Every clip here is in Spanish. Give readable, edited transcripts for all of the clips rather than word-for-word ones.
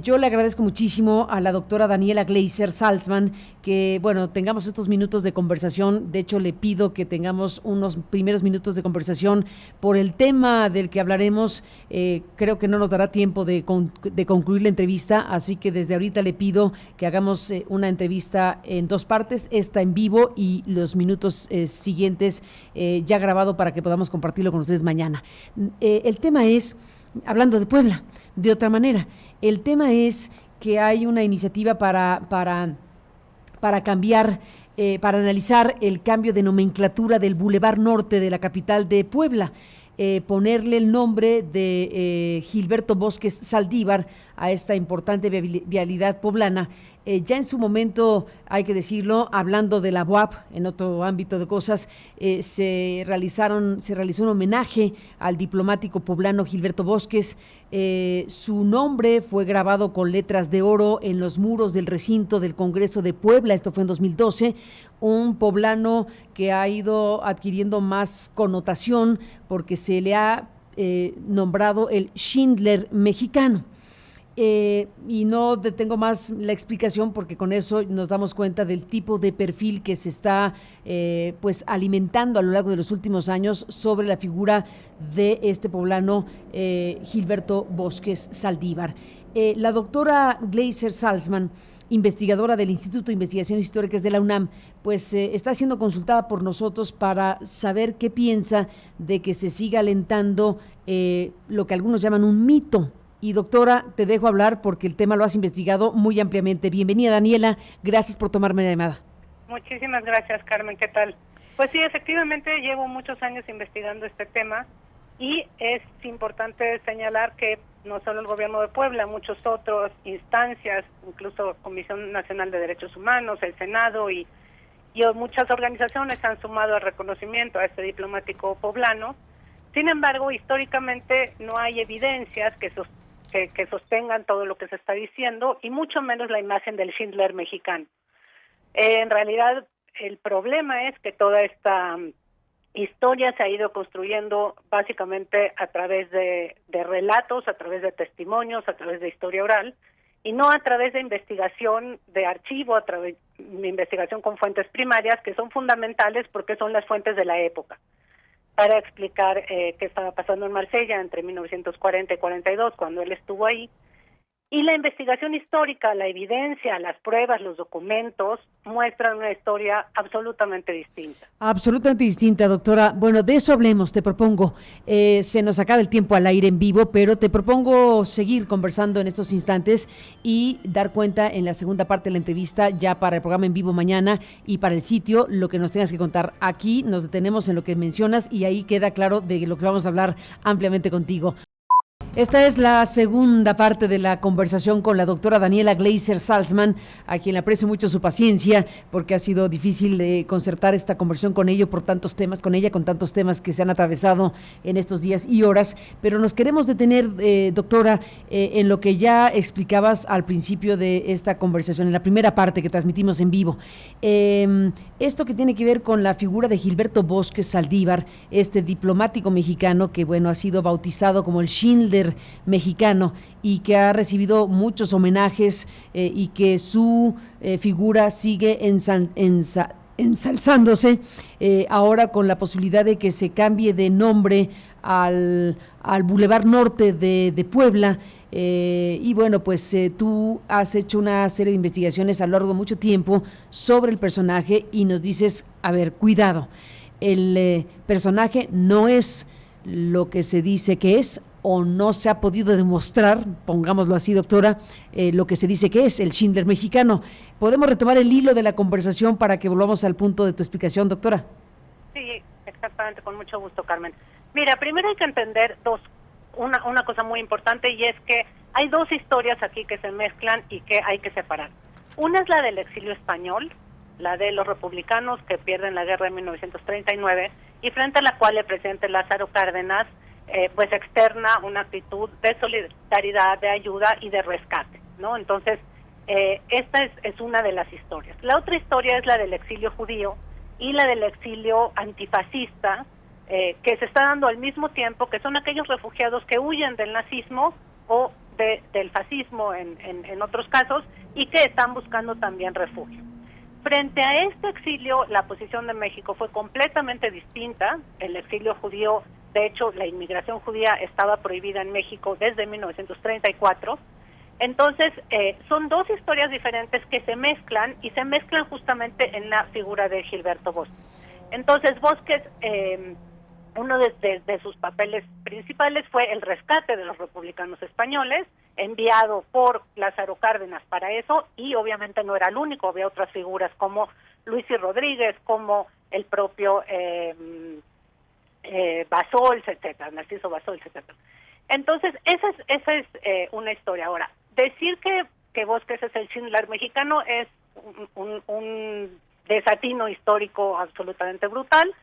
Yo le agradezco muchísimo a la doctora Daniela Gleiser Salzman que, bueno, tengamos estos minutos de conversación. De hecho, le pido que tengamos unos primeros minutos de conversación por el tema del que hablaremos. Creo que no nos dará tiempo de concluir la entrevista, así que desde ahorita le pido que hagamos una entrevista en dos partes, esta en vivo y los minutos siguientes ya grabado para que podamos compartirlo con ustedes mañana. El tema es, hablando de Puebla, de otra manera, el tema es que hay una iniciativa para cambiar, para analizar el cambio de nomenclatura del Boulevard Norte de la capital de Puebla. Ponerle el nombre de Gilberto Bosques Saldívar a esta importante vialidad poblana. Ya en su momento, hay que decirlo, hablando de la UAP, en otro ámbito de cosas, se realizó un homenaje al diplomático poblano Gilberto Bosques. Su nombre fue grabado con letras de oro en los muros del recinto del Congreso de Puebla, esto fue en 2012, un poblano que ha ido adquiriendo más connotación porque se le ha nombrado el Schindler mexicano. Y no detengo más la explicación porque con eso nos damos cuenta del tipo de perfil que se está pues alimentando a lo largo de los últimos años sobre la figura de este poblano Gilberto Bosques Saldívar. La doctora Gleiser Salzman, investigadora del Instituto de Investigaciones Históricas de la UNAM, pues está siendo consultada por nosotros para saber qué piensa de que se siga alentando lo que algunos llaman un mito. Y doctora, te dejo hablar porque el tema lo has investigado muy ampliamente. Bienvenida, Daniela, gracias por tomarme la llamada. Muchísimas gracias, Carmen, ¿qué tal? Pues sí, efectivamente llevo muchos años investigando este tema y es importante señalar que no solo el gobierno de Puebla, muchas otras instancias, incluso Comisión Nacional de Derechos Humanos, el Senado y muchas organizaciones han sumado al reconocimiento a este diplomático poblano. Sin embargo, históricamente no hay evidencias que sostengan todo lo que se está diciendo y mucho menos la imagen del Schindler mexicano. En realidad, el problema es que toda esta historia se ha ido construyendo básicamente a través de relatos, a través de testimonios, a través de historia oral y no a través de investigación de archivo, a través de investigación con fuentes primarias que son fundamentales porque son las fuentes de la época para explicar qué estaba pasando en Marsella entre 1940 y 42, cuando él estuvo ahí. Y la investigación histórica, la evidencia, las pruebas, los documentos muestran una historia absolutamente distinta. Absolutamente distinta, doctora. Bueno, de eso hablemos, te propongo. Se nos acaba el tiempo al aire en vivo, pero te propongo seguir conversando en estos instantes y dar cuenta en la segunda parte de la entrevista, ya para el programa en vivo mañana y para el sitio, lo que nos tengas que contar. Aquí nos detenemos en lo que mencionas y ahí queda claro de lo que vamos a hablar ampliamente contigo. Esta es la segunda parte de la conversación con la doctora Daniela Gleiser Salzman, a quien le aprecio mucho su paciencia, porque ha sido difícil concertar esta conversación con ella con tantos temas que se han atravesado en estos días y horas, pero nos queremos detener, doctora, en lo que ya explicabas al principio de esta conversación, en la primera parte que transmitimos en vivo. Esto que tiene que ver con la figura de Gilberto Bosques Saldívar, este diplomático mexicano que, bueno, ha sido bautizado como el Schindler mexicano y que ha recibido muchos homenajes y que su figura sigue ensalzándose ahora con la posibilidad de que se cambie de nombre al Boulevard Norte de Puebla. Y bueno, pues tú has hecho una serie de investigaciones a lo largo de mucho tiempo sobre el personaje y nos dices, a ver, cuidado, el personaje no es lo que se dice que es, o no se ha podido demostrar, pongámoslo así, doctora, lo que se dice que es el Schindler mexicano. ¿Podemos retomar el hilo de la conversación para que volvamos al punto de tu explicación, doctora? Sí, exactamente, con mucho gusto, Carmen. Mira, primero hay que entender una cosa muy importante, y es que hay dos historias aquí que se mezclan y que hay que separar. Una es la del exilio español, la de los republicanos que pierden la guerra en 1939, y frente a la cual el presidente Lázaro Cárdenas pues externa una actitud de solidaridad, de ayuda y de rescate, ¿no? Entonces, esta es una de las historias. La otra historia es la del exilio judío y la del exilio antifascista, que se está dando al mismo tiempo, que son aquellos refugiados que huyen del nazismo o del fascismo en otros casos y que están buscando también refugio. Frente a este exilio, la posición de México fue completamente distinta. El exilio judío, de hecho, la inmigración judía estaba prohibida en México desde 1934. Entonces, son dos historias diferentes que se mezclan y se mezclan justamente en la figura de Gilberto Bosques. Entonces, Bosques, uno de sus papeles principales fue el rescate de los republicanos españoles, enviado por Lázaro Cárdenas para eso, y obviamente no era el único, había otras figuras como Luis y Rodríguez, como el propio Bassols, etcétera, Narciso Bassols, etcétera. Entonces, esa es una historia. Ahora, decir que Bosques es el Schindler mexicano es un desatino histórico absolutamente brutal,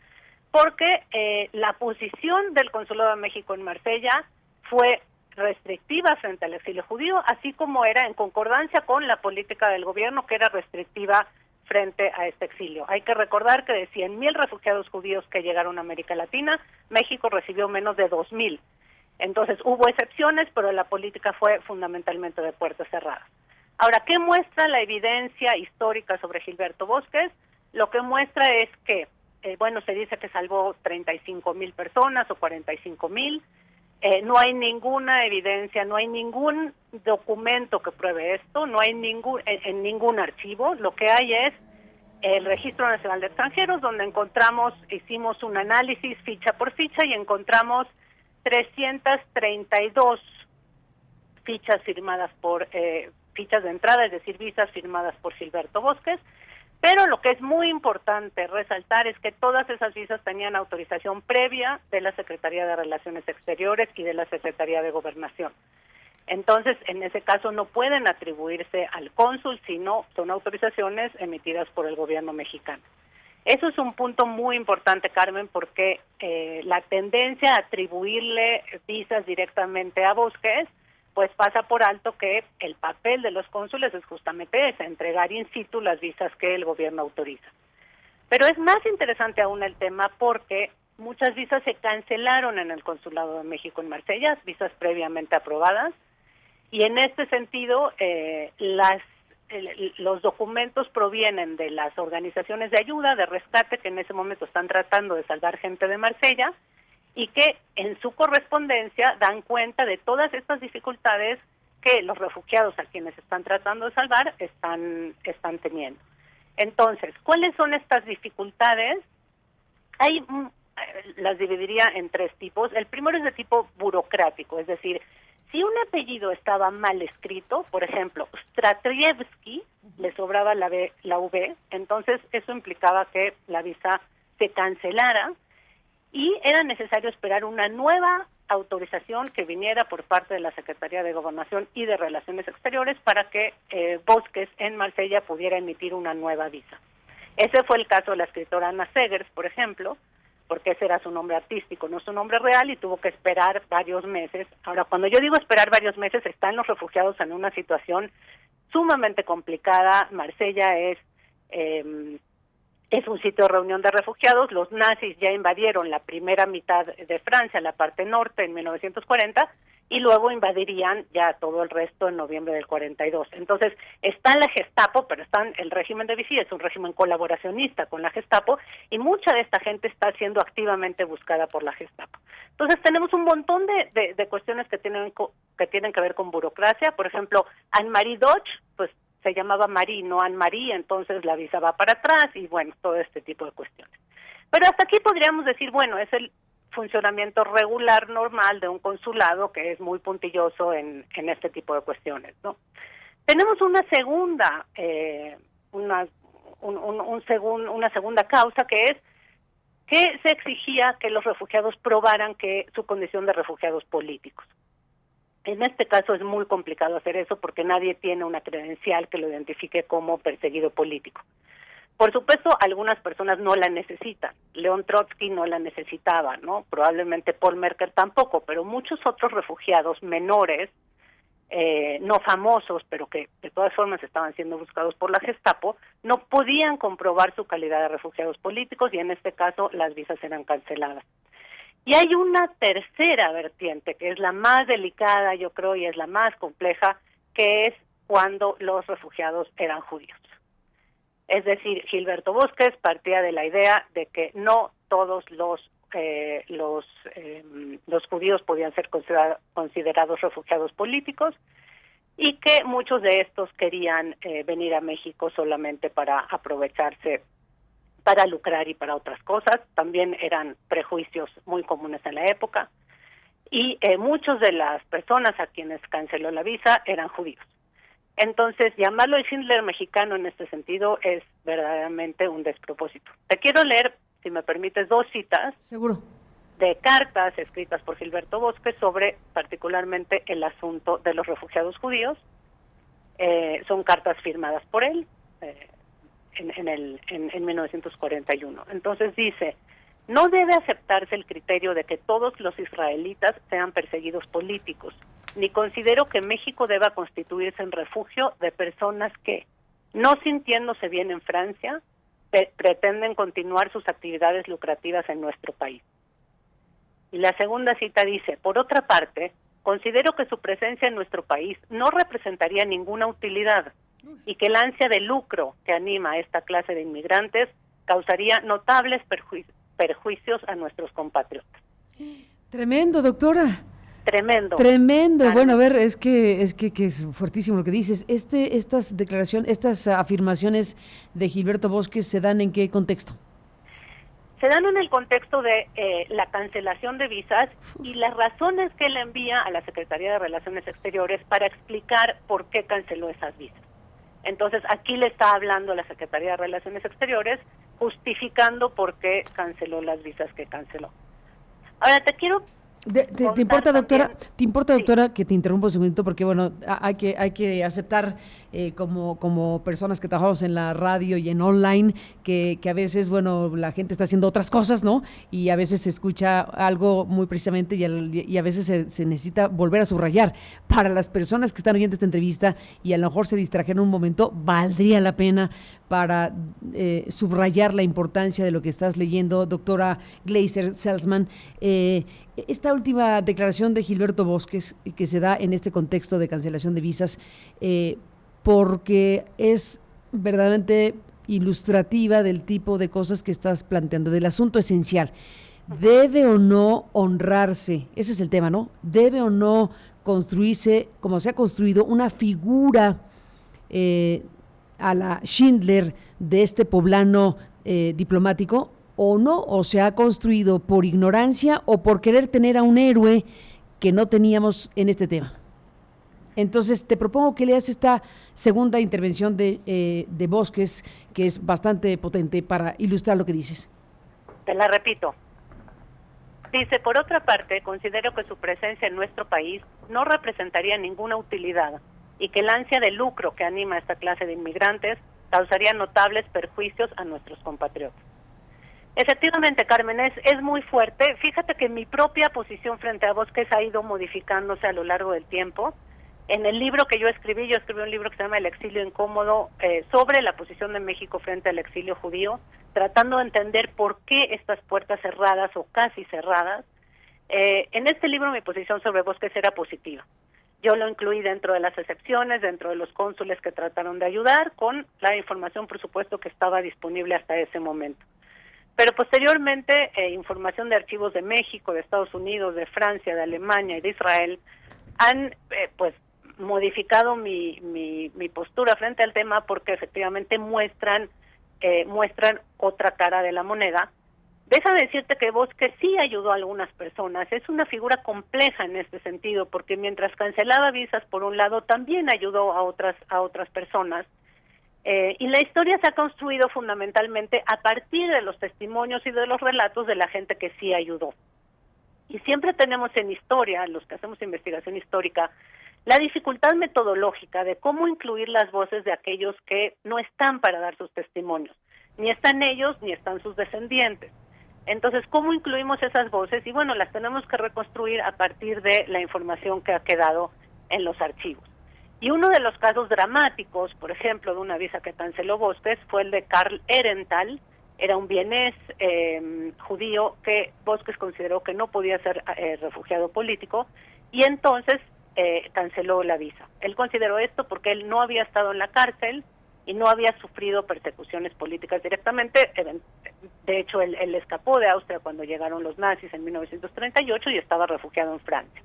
porque la posición del Consulado de México en Marsella fue restrictiva frente al exilio judío, así como era en concordancia con la política del gobierno, que era restrictiva frente a este exilio. Hay que recordar que de 100,000 refugiados judíos que llegaron a América Latina, México recibió menos de 2,000. Entonces hubo excepciones, pero la política fue fundamentalmente de puertas cerradas. Ahora, ¿qué muestra la evidencia histórica sobre Gilberto Bosques? Lo que muestra es que, se dice que salvó 35,000 personas o 45,000. No hay ninguna evidencia, no hay ningún documento que pruebe esto, no hay en ningún archivo. Lo que hay es el Registro Nacional de Extranjeros, donde hicimos un análisis ficha por ficha y encontramos 332 fichas firmadas fichas de entrada, es decir, visas firmadas por Gilberto Bosques. Pero lo que es muy importante resaltar es que todas esas visas tenían autorización previa de la Secretaría de Relaciones Exteriores y de la Secretaría de Gobernación. Entonces, en ese caso no pueden atribuirse al cónsul, sino son autorizaciones emitidas por el gobierno mexicano. Eso es un punto muy importante, Carmen, porque la tendencia a atribuirle visas directamente a Bosques pues pasa por alto que el papel de los cónsules es justamente ese, entregar in situ las visas que el gobierno autoriza. Pero es más interesante aún el tema porque muchas visas se cancelaron en el Consulado de México en Marsella, visas previamente aprobadas, y en este sentido los documentos provienen de las organizaciones de ayuda, de rescate, que en ese momento están tratando de salvar gente de Marsella, y que en su correspondencia dan cuenta de todas estas dificultades que los refugiados a quienes están tratando de salvar están teniendo. Entonces, ¿cuáles son estas dificultades? Las dividiría en tres tipos. El primero es de tipo burocrático, es decir, si un apellido estaba mal escrito, por ejemplo, Stratrievsky, le sobraba la V, entonces eso implicaba que la visa se cancelara, y era necesario esperar una nueva autorización que viniera por parte de la Secretaría de Gobernación y de Relaciones Exteriores para que Bosques en Marsella pudiera emitir una nueva visa. Ese fue el caso de la escritora Ana Segers, por ejemplo, porque ese era su nombre artístico, no su nombre real, y tuvo que esperar varios meses. Ahora, cuando yo digo esperar varios meses, están los refugiados en una situación sumamente complicada. Marsella es un sitio de reunión de refugiados. Los nazis ya invadieron la primera mitad de Francia, la parte norte, en 1940, y luego invadirían ya todo el resto en noviembre del 42. Entonces, está la Gestapo, pero el régimen de Vichy es un régimen colaboracionista con la Gestapo, y mucha de esta gente está siendo activamente buscada por la Gestapo. Entonces, tenemos un montón de cuestiones que tienen que ver con burocracia. Por ejemplo, Anne-Marie Dodge, pues se llamaba Marie, no Anne-Marie, entonces la visa va para atrás y bueno, todo este tipo de cuestiones. Pero hasta aquí podríamos decir, bueno, es el funcionamiento regular, normal de un consulado que es muy puntilloso en este tipo de cuestiones, ¿no? Tenemos una segunda, una segunda causa, que es que se exigía que los refugiados probaran que su condición de refugiados políticos. En este caso es muy complicado hacer eso porque nadie tiene una credencial que lo identifique como perseguido político. Por supuesto, algunas personas no la necesitan. León Trotsky no la necesitaba, ¿no? Probablemente Paul Merker tampoco, pero muchos otros refugiados menores, no famosos, pero que de todas formas estaban siendo buscados por la Gestapo, no podían comprobar su calidad de refugiados políticos y en este caso las visas eran canceladas. Y hay una tercera vertiente, que es la más delicada, yo creo, y es la más compleja, que es cuando los refugiados eran judíos. Es decir, Gilberto Bosques partía de la idea de que no todos los judíos podían ser considerados refugiados políticos, y que muchos de estos querían venir a México solamente para aprovecharse, para lucrar y para otras cosas. También eran prejuicios muy comunes en la época, y muchas de las personas a quienes canceló la visa eran judíos. Entonces, llamarlo el Schindler mexicano en este sentido es verdaderamente un despropósito. Te quiero leer, si me permites, 2 citas. Seguro. De cartas escritas por Gilberto Bosques sobre particularmente el asunto de los refugiados judíos. Son cartas firmadas por él en 1941. Entonces dice: no debe aceptarse el criterio de que todos los israelitas sean perseguidos políticos, ni considero que México deba constituirse en refugio de personas que, no sintiéndose bien en Francia, pretenden continuar sus actividades lucrativas en nuestro país. Y la segunda cita dice: por otra parte, considero que su presencia en nuestro país no representaría ninguna utilidad y que el ansia de lucro que anima a esta clase de inmigrantes causaría notables perjuicios a nuestros compatriotas. Tremendo, doctora. Tremendo. Tremendo. Bueno, a ver, es que es fuertísimo lo que dices. Estas declaraciones, estas afirmaciones de Gilberto Bosques, ¿se dan en qué contexto? Se dan en el contexto de la cancelación de visas y las razones que él envía a la Secretaría de Relaciones Exteriores para explicar por qué canceló esas visas. Entonces, aquí le está hablando a la Secretaría de Relaciones Exteriores, justificando por qué canceló las visas que canceló. Ahora, te quiero... ¿Te importa, doctora? ¿Te importa, doctora, sí, que te interrumpa un segundito? Porque, bueno, hay que aceptar como personas que trabajamos en la radio y en online que a veces, bueno, la gente está haciendo otras cosas, ¿no? Y a veces se escucha algo muy precisamente y a veces se necesita volver a subrayar. Para las personas que están oyendo esta entrevista y a lo mejor se distrajeron un momento, valdría la pena para subrayar la importancia de lo que estás leyendo, doctora Gleiser Salzman. Esta última declaración de Gilberto Bosques, que se da en este contexto de cancelación de visas, porque es verdaderamente ilustrativa del tipo de cosas que estás planteando, del asunto esencial. ¿Debe o no honrarse? Ese es el tema, ¿no? ¿Debe o no construirse, como se ha construido, una figura a la Schindler de este poblano diplomático, o no, o se ha construido por ignorancia o por querer tener a un héroe que no teníamos en este tema? Entonces, te propongo que leas esta segunda intervención de Bosques, que es bastante potente para ilustrar lo que dices. Te la repito. Dice: por otra parte, considero que su presencia en nuestro país no representaría ninguna utilidad y que el ansia de lucro que anima a esta clase de inmigrantes causaría notables perjuicios a nuestros compatriotas. Efectivamente, Carmen, es muy fuerte. Fíjate que mi propia posición frente a Bosques ha ido modificándose a lo largo del tiempo. En el libro que yo escribí un libro que se llama El exilio incómodo, sobre la posición de México frente al exilio judío, tratando de entender por qué estas puertas cerradas o casi cerradas. En este libro mi posición sobre Bosques era positiva. Yo lo incluí dentro de las excepciones, dentro de los cónsules que trataron de ayudar, con la información, por supuesto, que estaba disponible hasta ese momento. Pero posteriormente, información de archivos de México, de Estados Unidos, de Francia, de Alemania y de Israel han modificado mi postura frente al tema, porque efectivamente muestran otra cara de la moneda. Déjame decirte que Bosques sí ayudó a algunas personas. Es una figura compleja en este sentido, porque mientras cancelaba visas por un lado, también ayudó a otras personas. Y la historia se ha construido fundamentalmente a partir de los testimonios y de los relatos de la gente que sí ayudó. Y siempre tenemos en historia, los que hacemos investigación histórica, la dificultad metodológica de cómo incluir las voces de aquellos que no están para dar sus testimonios. Ni están ellos, ni están sus descendientes. Entonces, ¿cómo incluimos esas voces? Y bueno, las tenemos que reconstruir a partir de la información que ha quedado en los archivos. Y uno de los casos dramáticos, por ejemplo, de una visa que canceló Bosques, fue el de Karl Ehrenthal, era un vienés judío que Bosques consideró que no podía ser refugiado político, y entonces canceló la visa. Él consideró esto porque él no había estado en la cárcel y no había sufrido persecuciones políticas directamente. De hecho, él escapó de Austria cuando llegaron los nazis en 1938 y estaba refugiado en Francia.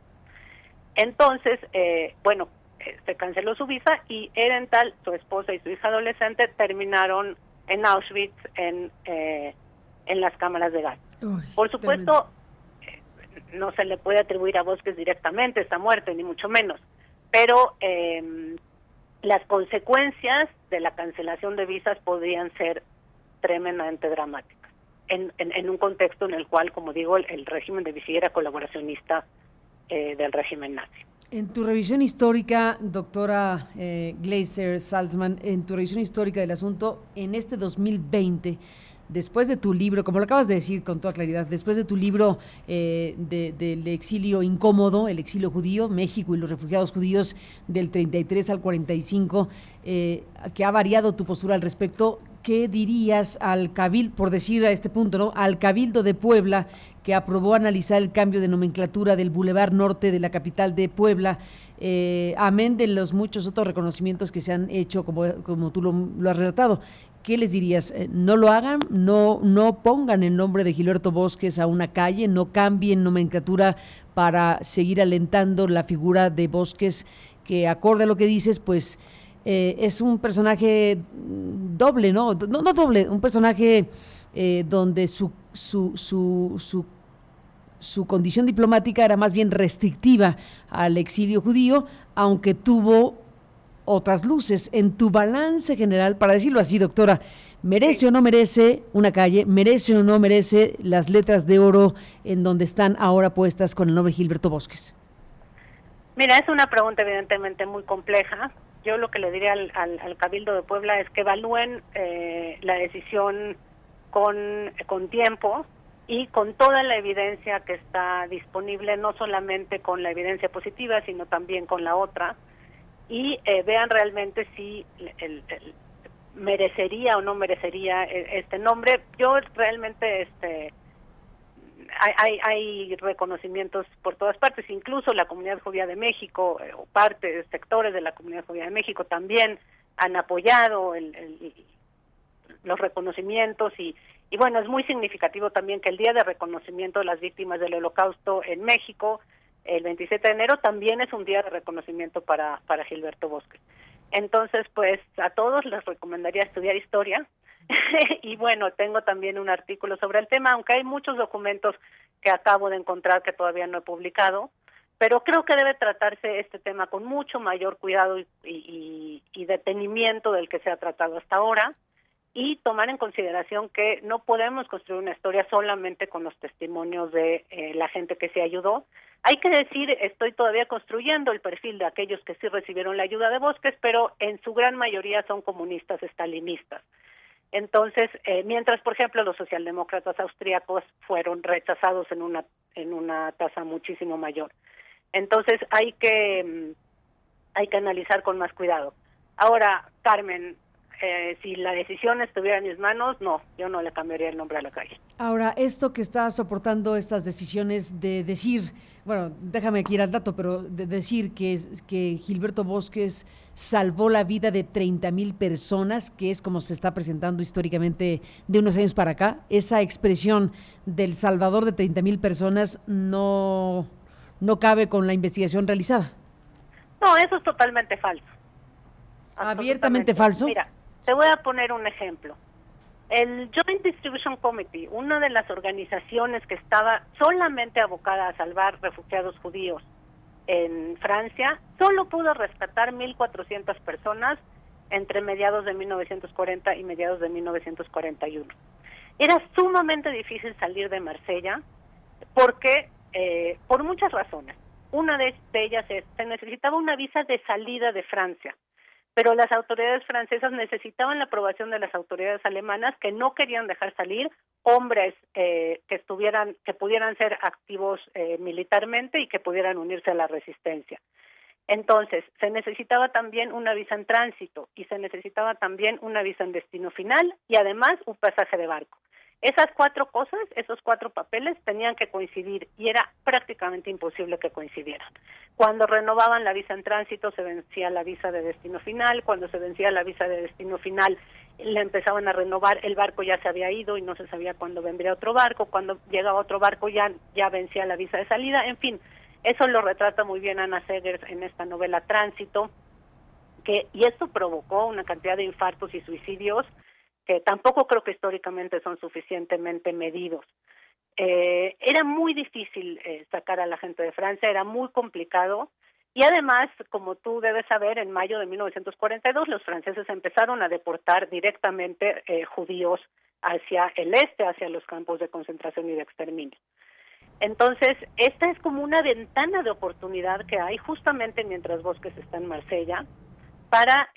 Entonces, se canceló su visa y Aehrenthal, su esposa y su hija adolescente terminaron en Auschwitz en las cámaras de gas. Uy, Por supuesto, no se le puede atribuir a Bosques directamente esta muerte, ni mucho menos, pero las consecuencias de la cancelación de visas podrían ser tremendamente dramáticas, en un contexto en el cual, como digo, el régimen de Vichy era colaboracionista del régimen nazi. En tu revisión histórica, doctora Glaser Salzman, en tu revisión histórica del asunto, en este 2020, después de tu libro, como lo acabas de decir con toda claridad, después de tu libro del exilio incómodo, el exilio judío, México y los refugiados judíos del 33 al 45, que ha variado tu postura al respecto, ¿qué dirías al Cabildo, por decir a este punto, ¿no?, al Cabildo de Puebla, que aprobó analizar el cambio de nomenclatura del Boulevard Norte de la capital de Puebla, amén de los muchos otros reconocimientos que se han hecho, como tú lo has relatado? ¿Qué les dirías? No lo hagan, no pongan el nombre de Gilberto Bosques a una calle, no cambien nomenclatura para seguir alentando la figura de Bosques, que acorde a lo que dices, pues es un personaje doble, ¿no? No doble, un personaje donde su condición diplomática era más bien restrictiva al exilio judío, aunque tuvo otras luces. En tu balance general, para decirlo así, doctora, ¿merece o no merece una calle? ¿Merece o no merece las letras de oro en donde están ahora puestas con el nombre Gilberto Bosques? Mira, es una pregunta evidentemente muy compleja. Yo lo que le diría al Cabildo de Puebla es que evalúen la decisión con tiempo y con toda la evidencia que está disponible, no solamente con la evidencia positiva, sino también con la otra, y vean realmente si merecería o no merecería este nombre. Yo realmente hay reconocimientos por todas partes, incluso la comunidad judía de México o sectores de la comunidad judía de México también han apoyado los reconocimientos y bueno, es muy significativo también que el Día de Reconocimiento de las Víctimas del Holocausto en México, el 27 de enero, también es un día de reconocimiento para Gilberto Bosques. Entonces, pues a todos les recomendaría estudiar historia y bueno, tengo también un artículo sobre el tema, aunque hay muchos documentos que acabo de encontrar que todavía no he publicado, pero creo que debe tratarse este tema con mucho mayor cuidado y detenimiento del que se ha tratado hasta ahora, y tomar en consideración que no podemos construir una historia solamente con los testimonios de la gente que se ayudó. Hay que decir, estoy todavía construyendo el perfil de aquellos que sí recibieron la ayuda de Bosques, pero en su gran mayoría son comunistas estalinistas. Entonces, mientras, por ejemplo, los socialdemócratas austríacos fueron rechazados en una tasa muchísimo mayor. Entonces, hay que analizar con más cuidado. Ahora, Carmen, si la decisión estuviera en mis manos, no, yo no le cambiaría el nombre a la calle. Ahora, esto que está soportando estas decisiones de decir, bueno, déjame aquí ir al dato, pero de decir que Gilberto Bosques salvó la vida de 30,000 personas, que es como se está presentando históricamente de unos años para acá, esa expresión del salvador de 30,000 personas no cabe con la investigación realizada. No, eso es totalmente falso. ¿Abiertamente falso? Mira, te voy a poner un ejemplo. El Joint Distribution Committee, una de las organizaciones que estaba solamente abocada a salvar refugiados judíos en Francia, solo pudo rescatar 1,400 personas entre mediados de 1940 y mediados de 1941. Era sumamente difícil salir de Marsella porque, por muchas razones, una de ellas es, se necesitaba una visa de salida de Francia, pero las autoridades francesas necesitaban la aprobación de las autoridades alemanas, que no querían dejar salir hombres que pudieran ser activos militarmente y que pudieran unirse a la resistencia. Entonces, se necesitaba también una visa en tránsito y se necesitaba también una visa en destino final y además un pasaje de barco. Esas 4 cosas, esos 4 papeles tenían que coincidir y era prácticamente imposible que coincidieran. Cuando renovaban la visa en tránsito se vencía la visa de destino final, cuando se vencía la visa de destino final le empezaban a renovar, el barco ya se había ido y no se sabía cuándo vendría otro barco, cuando llegaba otro barco ya vencía la visa de salida, en fin, eso lo retrata muy bien Anna Seghers en esta novela Tránsito, y esto provocó una cantidad de infartos y suicidios que tampoco creo que históricamente son suficientemente medidos. Era muy difícil sacar a la gente de Francia, era muy complicado, y además, como tú debes saber, en mayo de 1942 los franceses empezaron a deportar directamente judíos hacia el este, hacia los campos de concentración y de exterminio. Entonces, esta es como una ventana de oportunidad que hay justamente mientras Bosques está en Marsella para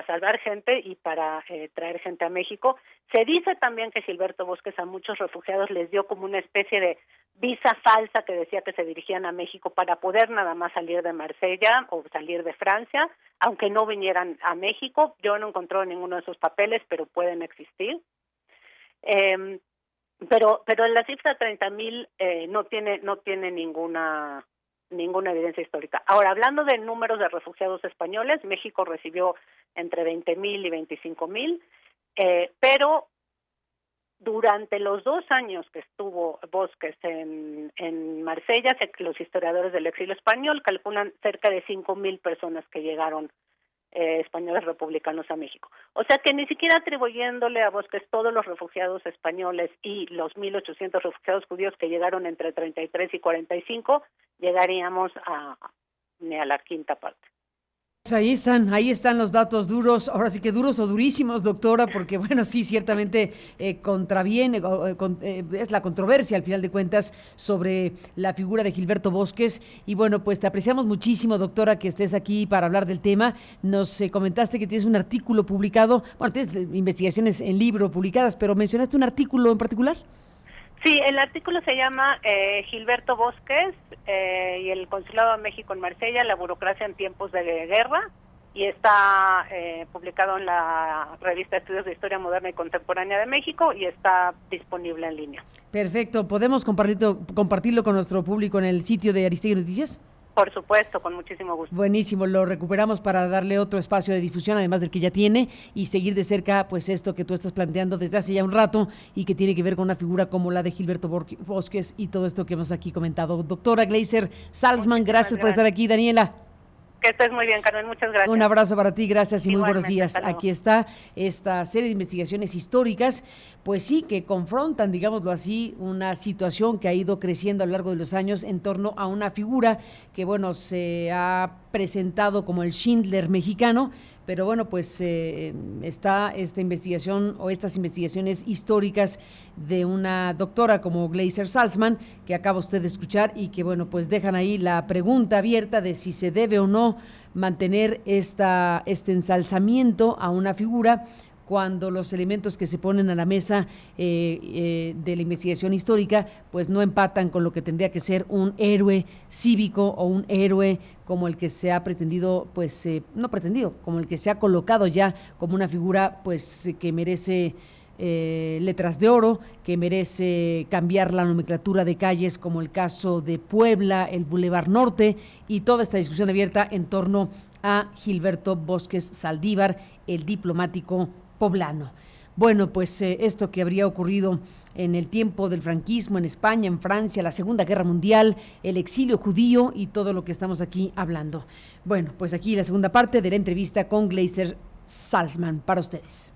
salvar gente y para traer gente a México. Se dice también que Gilberto Bosques a muchos refugiados les dio como una especie de visa falsa que decía que se dirigían a México para poder nada más salir de Marsella o salir de Francia, aunque no vinieran a México. Yo no encontré ninguno de esos papeles, pero pueden existir. Pero la cifra 30,000 no tiene ninguna evidencia histórica. Ahora, hablando de números de refugiados españoles, México recibió entre 20,000 y 25,000, pero durante los 2 años que estuvo Bosques en Marsella, los historiadores del exilio español calculan cerca de 5,000 personas que llegaron españoles republicanos a México. O sea que ni siquiera atribuyéndole a Bosques todos los refugiados españoles y los 1,800 refugiados judíos que llegaron entre 33 y 45, llegaríamos ni a la quinta parte. Ahí están los datos duros, ahora sí que duros o durísimos, doctora, porque bueno, sí, ciertamente contraviene, es la controversia al final de cuentas sobre la figura de Gilberto Bosques, y bueno, pues te apreciamos muchísimo, doctora, que estés aquí para hablar del tema. Nos comentaste que tienes un artículo publicado, bueno, tienes investigaciones en libro publicadas, pero mencionaste un artículo en particular. Sí, el artículo se llama Gilberto Bosques y el Consulado de México en Marsella, la burocracia en tiempos de guerra, y está publicado en la revista Estudios de Historia Moderna y Contemporánea de México y está disponible en línea. Perfecto, ¿podemos compartirlo con nuestro público en el sitio de Aristegui Noticias? Por supuesto, con muchísimo gusto. Buenísimo, lo recuperamos para darle otro espacio de difusión, además del que ya tiene, y seguir de cerca pues esto que tú estás planteando desde hace ya un rato y que tiene que ver con una figura como la de Gilberto Bosques y todo esto que hemos aquí comentado. Doctora Gleiser Salzman, gracias por estar aquí. Daniela. Que estés muy bien, Carmen, muchas gracias. Un abrazo para ti, gracias y igualmente, muy buenos días. Aquí está esta serie de investigaciones históricas, pues sí, que confrontan, digámoslo así, una situación que ha ido creciendo a lo largo de los años en torno a una figura que, bueno, se ha presentado como el Schindler mexicano, pero bueno, pues está esta investigación o estas investigaciones históricas de una doctora como Gleiser Salzman, que acaba usted de escuchar y que, bueno, pues dejan ahí la pregunta abierta de si se debe o no mantener este ensalzamiento a una figura cuando los elementos que se ponen a la mesa de la investigación histórica pues no empatan con lo que tendría que ser un héroe cívico o un héroe como el que se ha pretendido, pues no pretendido, como el que se ha colocado ya como una figura pues que merece letras de oro, que merece cambiar la nomenclatura de calles, como el caso de Puebla, el Boulevard Norte, y toda esta discusión abierta en torno a Gilberto Bosques Saldívar, el diplomático poblano. Bueno, pues esto que habría ocurrido en el tiempo del franquismo en España, en Francia, la Segunda Guerra Mundial, el exilio judío y todo lo que estamos aquí hablando. Bueno, pues aquí la segunda parte de la entrevista con Gleiser Salzman para ustedes.